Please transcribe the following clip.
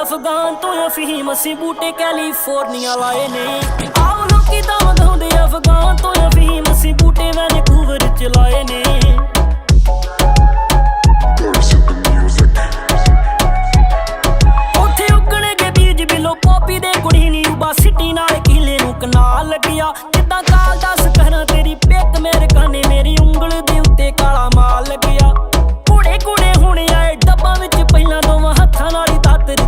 अफगान तो अफीम असी बूटे कैलीफोर्निया लाए ने। आओ लोकी दम दौंदे अफगान तो अफीम असी बूटे वैनकूवर च लाए ने। उत्थे उगणगे बीज बिलो पॉपी दे कुड़ी नी उबा सिटी नाल किले नू कनाल लगिया। जिद्दां काल 10 कहना तेरी पिक मेरे काने मेरी उंगल